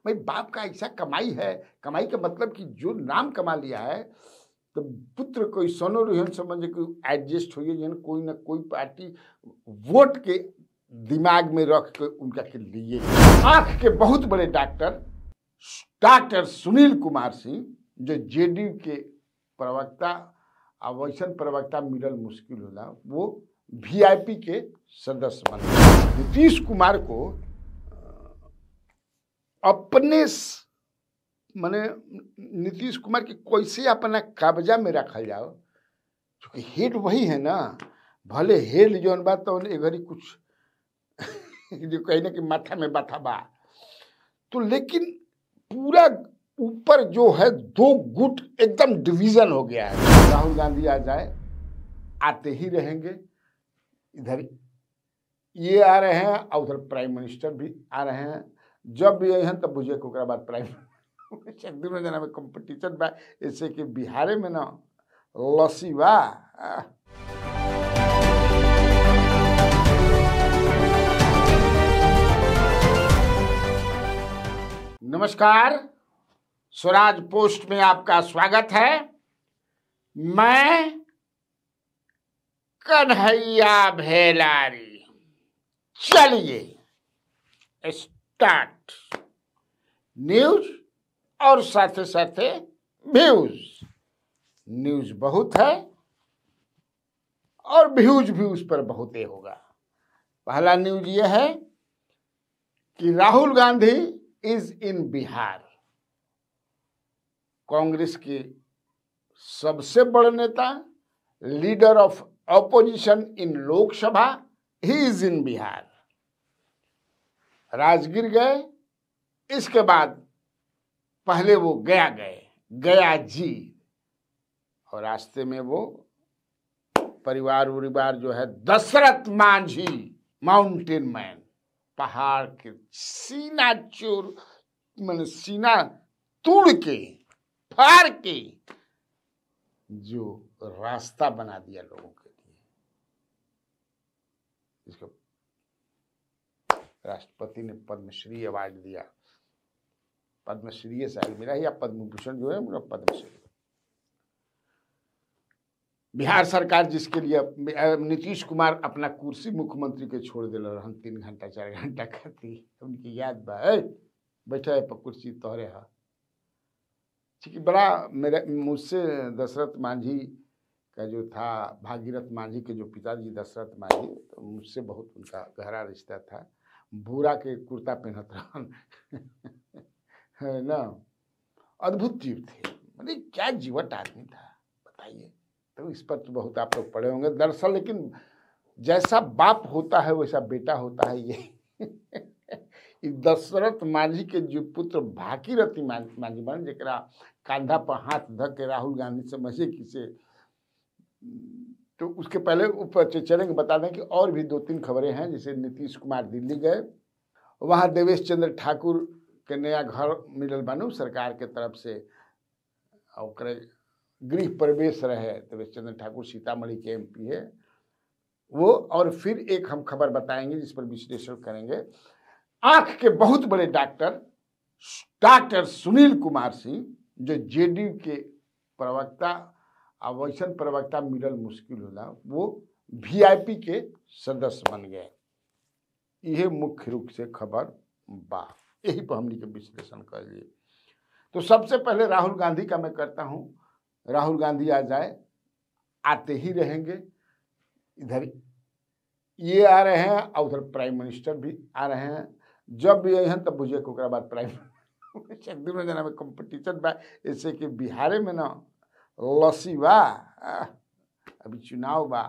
भाई बाप का ऐसा कमाई है, कमाई का मतलब कि जो नाम कमा लिया है तो पुत्र कोई सोनो रोहन समझ के एडजस्ट होइए, जन कोई ना कोई पार्टी वोट के दिमाग में रख के उनका के लिए। आंख के बहुत बड़े डॉक्टर सुनील कुमार सिंह, जो जेडीयू के प्रवक्ता, वैसन प्रवक्ता मिलल मुश्किल होला, वो वीआईपी के सदस्य बने। नीतीश कुमार को अपने माने नीतीश कुमार की कैसे अपना कब्जा में रखल जाओ, क्योंकि हेड वही है ना। भले हेड जौन बा तो घड़ी कुछ जो कहीं ना कि माथा में बाथा बा, तो लेकिन पूरा ऊपर जो है दो गुट एकदम डिवीजन हो गया है। राहुल गांधी आ जाए, आते ही रहेंगे, इधर ये आ रहे हैं और उधर प्राइम मिनिस्टर भी आ रहे हैं। जब भी हैं तब बुझे को बाद प्राइम दोनों जना में कंपटीशन बा, ऐसे कि बिहार में ना लसी बा। नमस्कार, स्वराज पोस्ट में आपका स्वागत है। मैं कन्हैया भेलारी। चलिए स्टार्ट। न्यूज और साथे साथे व्यूज। न्यूज बहुत है और व्यूज भी उस पर बहुत ही होगा। पहला न्यूज यह है कि राहुल गांधी इज इन बिहार। कांग्रेस के सबसे बड़े नेता, leader of opposition in Lok Sabha, he is in Bihar. Rajgir गए, इसके बाद पहले वो गया गए, गया जी, और रास्ते में वो परिवार जो है दशरथ मांझी, माउंटेन मैन, पहाड़ के सीना चोर, मैंने सीना तोड़ के फाड़ के जो रास्ता बना दिया लोगों के लिए, इसको राष्ट्रपति ने पद्मश्री अवार्ड दिया। पद्मश्री शायद मिला या पद्म भूषण जो है मेरा पद्मश्री। बिहार सरकार जिसके लिए नीतीश कुमार अपना कुर्सी मुख्यमंत्री के छोड़ दिल रहन 3 घंटा 4 घंटा खाती, उनकी याद बा बैठा है पर कुर्सी तोहरे हा। ठीक, बड़ा मेरे मुझसे दशरथ मांझी का जो था, भागीरथ मांझी के जो पिताजी दशरथ मांझी, तो मुझसे बहुत उनका गहरा रिश्ता था। बुरा के कुर्ता पहनत रहन है ना, अद्भुत जीव थे। मतलब क्या जीवट आदमी था बताइए। तो इस पर तो बहुत आप लोग पढ़े होंगे दरअसल, लेकिन जैसा बाप होता है वैसा बेटा होता है। ये दशरथ मांझी के जो पुत्र भागीरथी मांझी बन, जरा कांधा पर हाथ धक के राहुल गांधी से मजे किसे, तो उसके पहले ऊपर चलेंगे। बता दें कि और भी 2-3 खबरें हैं। जैसे नीतीश कुमार दिल्ली गए, वहाँ देवेश चंद्र ठाकुर के नया घर मिलल बानू सरकार के तरफ से, और गृह प्रवेश रहे। देवेश चंद्र ठाकुर सीतामढ़ी के एमपी है वो। और फिर एक हम खबर बताएंगे जिस पर विश्लेषण करेंगे। आंख के बहुत बड़े डॉक्टर सुनील कुमार सिंह, जो जेडीयू के प्रवक्ता, वैसन प्रवक्ता मिलल मुश्किल होला, वो वीआईपी के सदस्य बन गए। यह मुख्य रूप से खबर बा, यही पर हमने के विश्लेषण कर लिए। तो सबसे पहले राहुल गांधी का मैं करता हूं। राहुल गांधी आ जाए, आते ही रहेंगे, इधर ये आ रहे हैं और उधर प्राइम मिनिस्टर भी आ रहे हैं। जब भी हैं तब बुझे को बाद प्राइम दोनों जना में कंपटीशन बा, ऐसे कि बिहार में ना लसी बा। अभी चुनाव बा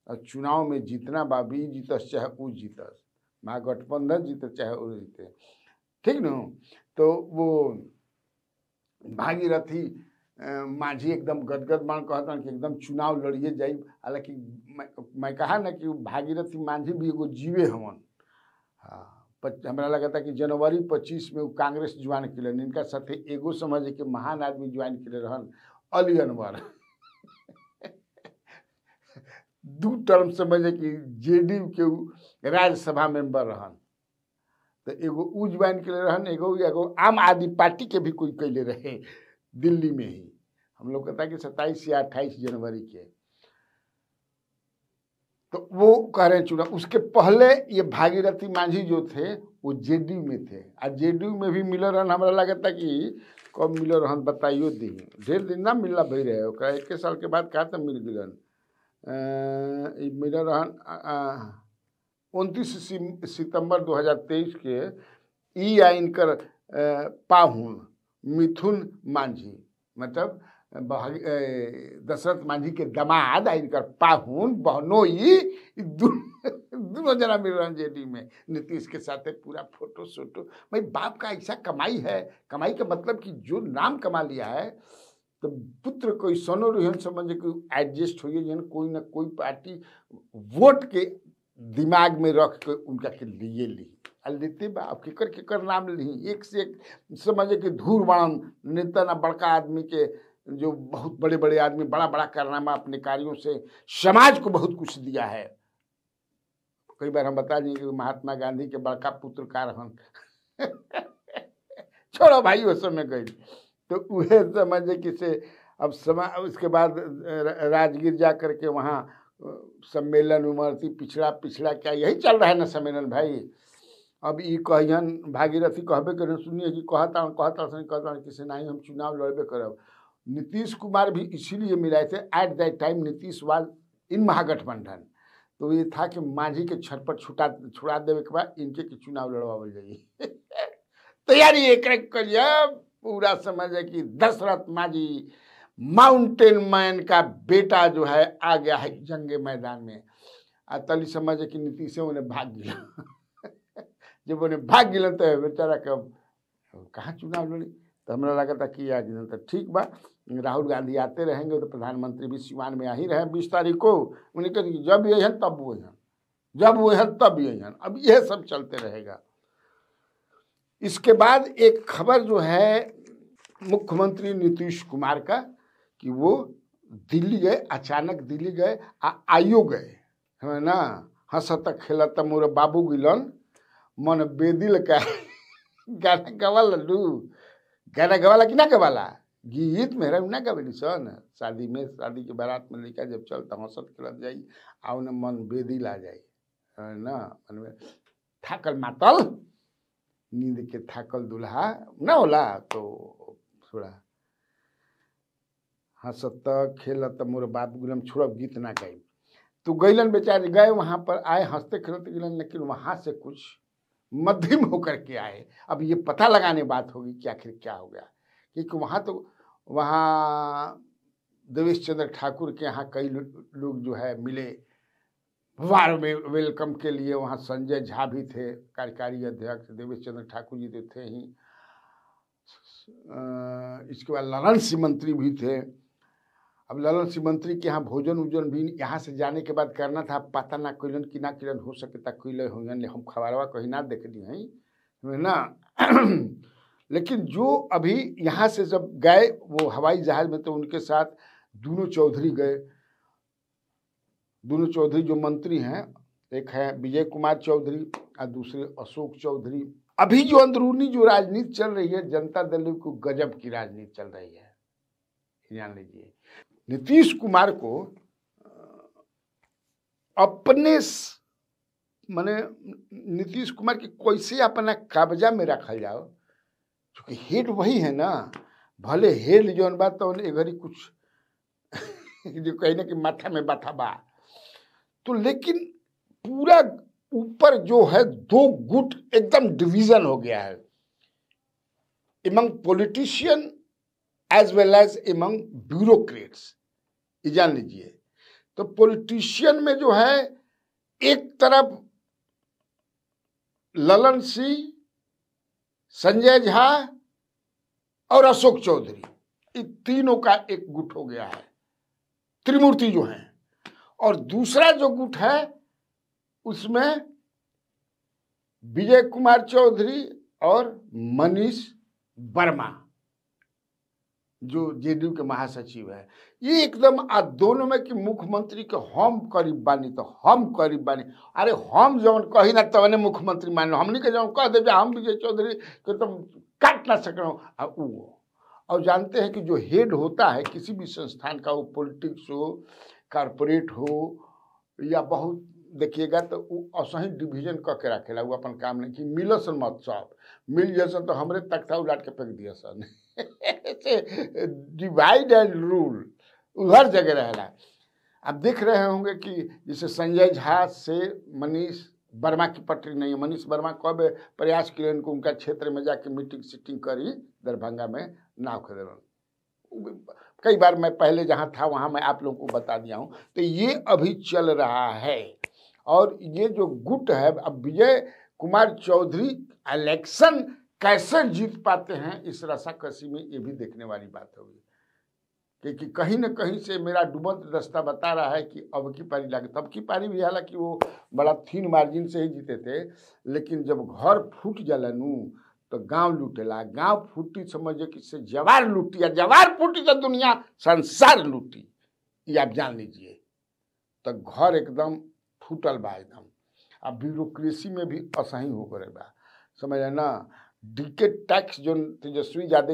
और चुनाव में जीतना बा, भी जीतस चाहे वो जीतस, महागठबंधन जीते चाहे वो जीते, ठीक न। तो वो भागीरथी मांझी एकदम गदगद मान कहता कि एकदम चुनाव लड़िए जाई। हालांकि मैं कहा ना कि भागीरथी मांझी भी एगो जीवे हमन। हाँ, हमरा लगा था कि जनवरी 25 में वो कांग्रेस ज्वाइन के लिए, इनका साथे एगो समझे कि महान आदमी ज्वाइन के लिए रहन, अली अनवर 2 टर्म समझे कि जेडीयू के राज्यसभा मेंबर रहन। तो एगो उ ज्वाइन के रहन, एगो आम आदमी पार्टी के भी कोई कैले रहे दिल्ली में ही। हम लोग कहता कि 27 या 28 जनवरी के, तो वो कह रहे हैं चुनाव। उसके पहले ये भागीरथी मांझी जो थे वो जेडीयू में थे, और जेडीयू में भी मिलर रहन। हमारा लगता कि कब मिलर रहन बताइयो दी, ढेर दिन ना मिलना भई रहे, ओकरा 1 साल के बाद कहा तब मिल गलन। मिलर रहन 29 सितंबर 2023 के ई आइन कर पाहुन मिथुन मांझी, मतलब दशरथ मांझी के दामाद इनकर पाहुन बहनोई दोनों जना मिल रहे जेडी में नीतीश के साथ पूरा फोटो सोटो। भाई बाप का ऐसा कमाई है, कमाई का मतलब कि जो नाम कमा लिया है तो पुत्र कोई सोनो रोहन समझे कि एडजस्ट होइए, जन कोई ना कोई पार्टी वोट के दिमाग में रख के उनका के लिए ली लेते बा। अब केकर नाम ली, एक से एक समझे कि धूर बाण नेता ना बड़का आदमी के, जो बहुत बड़े बड़े आदमी बड़ा बड़ा कारनामा अपने कार्यों से समाज को बहुत कुछ दिया है। कई बार हम बता दें कि महात्मा गांधी के बड़का पुत्र का रहन छोड़ो भाई वो समय गई, तो वह समझे कि से अब समय। उसके बाद राजगीर जा करके वहाँ सम्मेलन उमरती पिछड़ा क्या यही चल रहा है ना सम्मेलन भाई। अब ये कहियन भागीरथी कहबे करें, सुनिए कि कहता किसी नहीं हम चुनाव लड़बे करब। नीतीश कुमार भी इसीलिए मिलाए थे at that time, Nitish was in Mahagathbandhan. तो ये था कि मांझी के छत पर छुड़ा देवे के बाद इनके के चुनाव लड़वावल जाइए तैयारी एक करिए पूरा। समझे कि दशरथ मांझी माउंटेन मैन का बेटा जो है आ गया है जंगे मैदान में। तली समझे कि नीतीश उन्हें भाग गया जब उन्हें भाग गया तो बेचारा कब कहाँ चुनाव लड़ी। तो हमारा लगा था कि आज तो ठीक बा, राहुल गांधी आते रहेंगे तो प्रधानमंत्री भी सिवान में आ ही रहे 20 तारीख को। उन्हें कह जब ये हैं तब वो हैं, जब वो हैं तब ये हैं। अब यह सब चलते रहेगा। इसके बाद एक खबर जो है मुख्यमंत्री नीतीश कुमार का कि वो दिल्ली गए, अचानक दिल्ली गए, आइयो गए है ना। हंसत खेलत मोर बाबू गिलन मन बेदिल का गाना गवाला लड्डू, गाना गवाला कि ना गवाला, गीत मेरा ना गवेली सन। शादी में, शादी के बारात में लड़का जब चलता हंसत खेलत जाई आओ न मन बेदिल आ जाई है ना। मन में थाकल मातल नींद के थाकल दुल्हा ना होला, तो थोड़ा हंसत खेलत मोर बाप गुलम छोड़ब गीत ना गाई। तो गैलन बेचारे गए वहाँ पर, आए हंसते खेलते गैलन, लेकिन वहाँ से कुछ मध्यम होकर के आए। अब ये पता लगाने बात होगी कि आखिर क्या हो गया, क्योंकि वहाँ देवेश चंद्र ठाकुर के यहाँ कई लोग जो है मिले वार में वेलकम के लिए। वहाँ संजय झा भी थे कार्यकारी अध्यक्ष, देवेश चंद्र ठाकुर जी तो थे ही, इसके बाद ललन सिंह मंत्री भी थे। अब ललन सिंह मंत्री के यहाँ भोजन उजन भी यहाँ से जाने के बाद करना था, पता ना कैलन कि ना कैलन, हो सके तक कैले होंगे, हम खबरवा कहीं ना देख दी हैं ना लेकिन जो अभी यहाँ से जब गए वो हवाई जहाज में, तो उनके साथ दोनों चौधरी गए। दोनों चौधरी जो मंत्री हैं, एक है विजय कुमार चौधरी और दूसरे अशोक चौधरी। अभी जो अंदरूनी जो राजनीति चल रही है, जनता दल को गजब की राजनीति चल रही है, जान लीजिए। नीतीश कुमार को अपने माने नीतीश कुमार की कैसे अपना कब्जा में रखा जाओ, क्योंकि हेड वही है ना। भले हेड जौन बात तो घड़ी कुछ जो कहने की माथा में बाथा बा, तो लेकिन पूरा ऊपर जो है दो गुट एकदम डिवीजन हो गया है, among politician as well as among bureaucrats, ये जान लीजिए। तो पॉलिटिशियन में जो है एक तरफ ललन सिंह, संजय झा और अशोक चौधरी, इन तीनों का एक गुट हो गया है, त्रिमूर्ति जो हैं। और दूसरा जो गुट है उसमें विजय कुमार चौधरी और मनीष वर्मा, जो जेडीयू के महासचिव है, ये एकदम दोनों में कि मुख्यमंत्री के हम करीब बानी तो हम करीब बानी। अरे हम जौन कही ना तवने मुख्यमंत्री मानो, हमनी के जौन कह दे हम विजय चौधरी के तो काट ना सको। और जानते हैं कि जो हेड होता है किसी भी संस्थान का, वो पॉलिटिक्स हो, कारपोरेट हो या बहुत देखिएगा तो वो असही डिवीजन क के रखेला, वो अपन काम नहीं कि मिलसन मत सब मिल जैसन तो हमरे तख्ता उलाट के फेंक दिया सन डिवाइड एंड रूल हर जगह रहेला। आप देख रहे होंगे कि जैसे संजय झा से मनीष वर्मा की पटरी नहीं है। मनीष वर्मा कब प्रयास किए उनको उनका क्षेत्र में जाके मीटिंग सीटिंग करी, दरभंगा में नाव खरीदन। कई बार मैं पहले जहाँ था वहाँ मैं आप लोगों को बता दिया हूँ। तो ये अभी चल रहा है और ये जो गुट है, अब विजय कुमार चौधरी इलेक्शन कैसे जीत पाते हैं इस रस्साकसी में, ये भी देखने वाली बात होगी। क्योंकि कहीं न कहीं से मेरा डूबंत दस्ता बता रहा है कि अब की पारी लगे, तब की पारी भी हालांकि वो बड़ा थीन मार्जिन से ही जीते थे, लेकिन जब घर फूट जाला नू तो गांव लूटेला, गांव फूटी समझे कि से जवार लूटी, या जवार फूटी तो दुनिया संसार लूटी, ये आप जान लीजिए। तो घर एकदम फूटल बा एकदम। अब ब्यूरोक्रेसी में भी असही हो गए बा, समझ ना। डीके टैक्स जो तेजस्वी यादव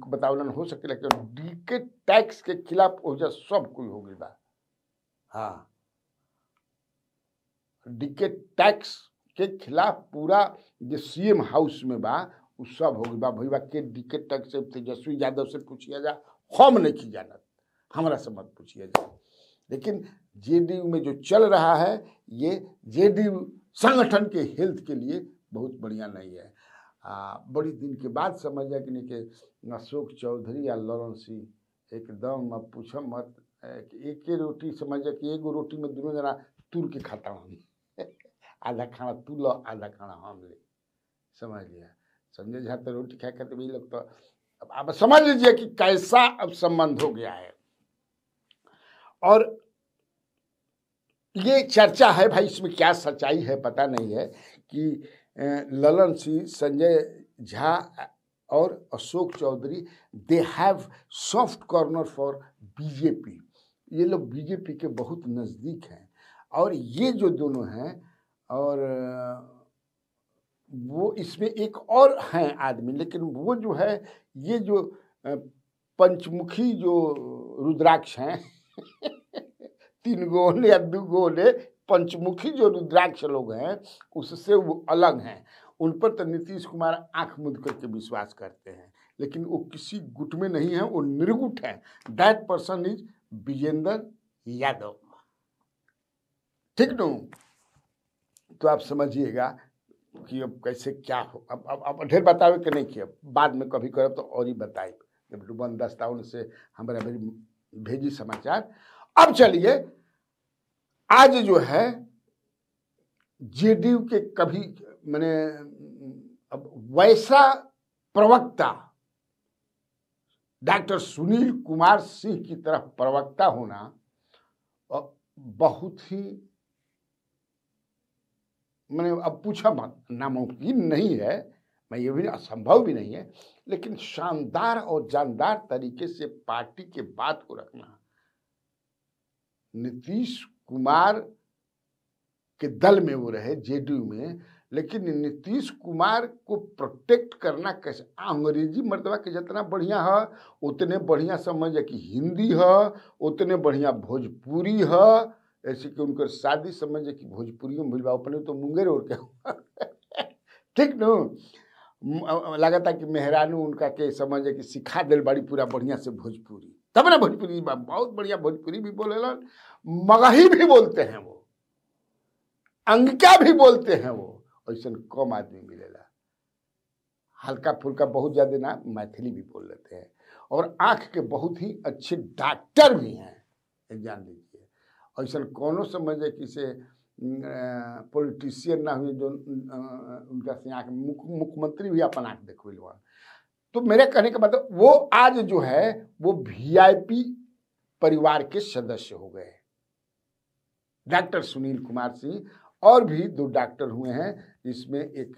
बतावलन हो सके, लेकिन डीके टैक्स के खिलाफ वजह सब कुछ हो गई बा। हाँ, डीके टैक्स के खिलाफ पूरा जो सीएम हाउस में बा वो सब हो गई बा। भैया के डीके टैक्स से तेजस्वी यादव से पूछिए जा, हम नहीं की जानत, हमरा से मत पूछिए जा। लेकिन जेडीयू में जो चल रहा है, ये जेडीयू संगठन के हेल्थ के लिए बहुत बढ़िया नहीं है। बड़ी दिन के बाद समझ जाए कि नहीं कि अशोक चौधरी या ललन सिंह एकदम अब पूछो मत, एक ही रोटी समझ जाए कि एगो रोटी में दोनों जना तुर के खाता हम आधा खाना तू लो आधा खाना हम ले, समझ लिया। संजय झा तो रोटी खा कर तो वही लोग, तो अब आप समझ लीजिए कि कैसा अब संबंध हो गया है। और ये चर्चा है भाई, इसमें क्या सच्चाई है पता नहीं है कि ललन सिंह, संजय झा और Ashok Chaudhary they have soft corner for BJP. ये लोग बीजेपी के बहुत नज़दीक हैं। और ये जो दोनों हैं, और वो इसमें एक और हैं आदमी, लेकिन वो जो है ये जो पंचमुखी जो रुद्राक्ष हैं 3 गोले या 2 गोले पंचमुखी जो रुद्राक्ष लोग हैं, उससे वो अलग हैं। उन पर तो नीतीश कुमार आंख मूंद करके विश्वास करते हैं, लेकिन वो किसी गुट में नहीं है, वो निर्गुट है। That person is Vijendra Yadav, ठीक न। तो आप समझिएगा कि अब कैसे क्या हो। अब ढेर बतावे कि नहीं किया, बाद में कभी करब तो और ही बताए, जब डूबन दस्तावन से हमारा भेजी समाचार। अब चलिए, आज जो है जेडीयू के कभी मैंने अब वैसा प्रवक्ता डॉक्टर सुनील कुमार सिंह की तरफ प्रवक्ता होना बहुत ही मैंने अब पूछा मत, नामुमकिन नहीं है, मैं ये भी असंभव भी नहीं है, लेकिन शानदार और जानदार तरीके से पार्टी के बात को रखना। नीतीश कुमार के दल में वो रहे जेडीयू में, लेकिन नीतीश कुमार को प्रोटेक्ट करना कैसे, अंग्रेजी मर्दबा के जितना बढ़िया है उतने बढ़िया समझ कि हिंदी है, उतने बढ़िया भोजपुरी है। ऐसे कि उनकर शादी समझ कि भोजपुरी में मिलवा, अपने तो मुंगेर और क्या ठीक न। लगा कि मेहरानू उनका के समझ कि सिखा दिल बड़ी पूरा बढ़िया से भोजपुरी, तब ना भोजपुरी बहुत बढ़िया भोजपुरी भी बोलेलन, मगही भी बोलते हैं वो, अंगिका भी बोलते हैं वो। ऐसा कम आदमी मिलेला, हल्का फुल्का बहुत ज्यादा ना मैथिली भी बोल लेते हैं, और आंख के बहुत ही अच्छे डॉक्टर भी हैं, जान लीजिए। ऐसा कोनो समझे कि से पॉलिटिशियन ना हुए जो उनका से आँख, मुख्यमंत्री भी अपन आँख देखो। तो मेरे कहने का मतलब वो आज जो है वो वीआईपी परिवार के सदस्य हो गए, डॉक्टर सुनील कुमार सिंह और भी 2 डॉक्टर हुए हैं, इसमें एक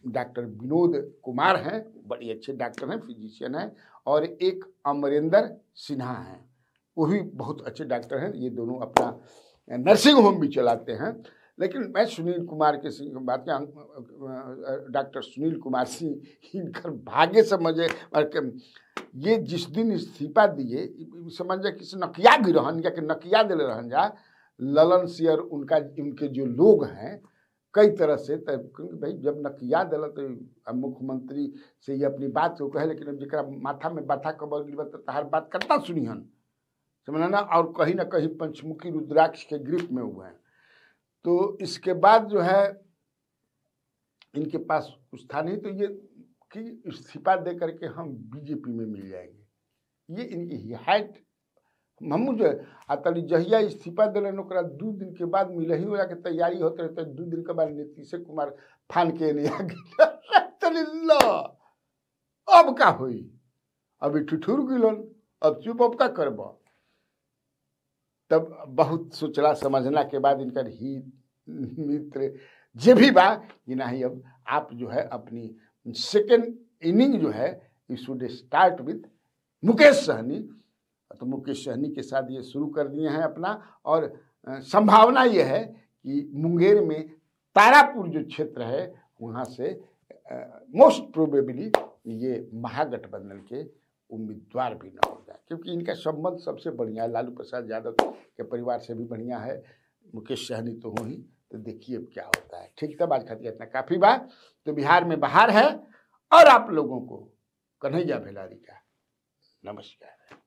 डॉक्टर विनोद कुमार हैं, बड़े अच्छे डॉक्टर हैं, फिजिशियन हैं, और एक अमरेंद्र सिन्हा हैं, वो भी बहुत अच्छे डॉक्टर हैं। ये दोनों अपना नर्सिंग होम भी चलाते हैं। लेकिन मैं सुनील कुमार के बात डॉक्टर सुनील कुमार सिंह इनकर भाग्य समझे, ये जिस दिन इस्तीफा दिए समझे किसी नकिया गिरहन या कि नकिया दिल रहन जा ललन सिंह उनका उनके जो लोग हैं कई तरह से, क्योंकि भाई जब नकिया दिल तो मुख्यमंत्री से ये अपनी बात को कहे, लेकिन अब जरा माथा में बाथा कबर गिर तो हर बात करता सुनिहन, समझना ना, और कहीं ना कहीं पंचमुखी रुद्राक्ष के ग्रिप में हुए हैं। तो इसके बाद जो है इनके पास कुछ था नहीं, तो ये कि इस्तीफा दे करके हम बीजेपी में मिल जाएंगे, ये इनकी हाइट हम जो तली जहिया इस्तीफा दिलन ओकरा 2 दिन के बाद मिल ही होला के तैयारी होते रहते, 2 दिन के बाद नीतीश कुमार फान के नहीं आ गया अब का हुई, अभी ठिठुर गिलन, अब चुप अब का करब। तब बहुत सोचला समझना के बाद इनका ही मित्र जे भी बा कि नहीं, अब आप जो है अपनी सेकेंड इनिंग जो है you should start with Mukesh Sahni. तो मुकेश सहनी के साथ ये शुरू कर दिए हैं अपना, और संभावना ये है कि मुंगेर में तारापुर जो क्षेत्र है वहाँ से मोस्ट प्रोबेबली ये महागठबंधन के उम्मीदवार भी न हो जाए, क्योंकि इनका संबंध सबसे बढ़िया है, लालू प्रसाद यादव के परिवार से भी बढ़िया है, मुकेश सहनी तो हो ही। तो देखिए अब क्या होता है। ठीक था, बात खाती इतना काफ़ी बात। तो बिहार में बाहर है, और आप लोगों को कन्हैया भेलारी का नमस्कार।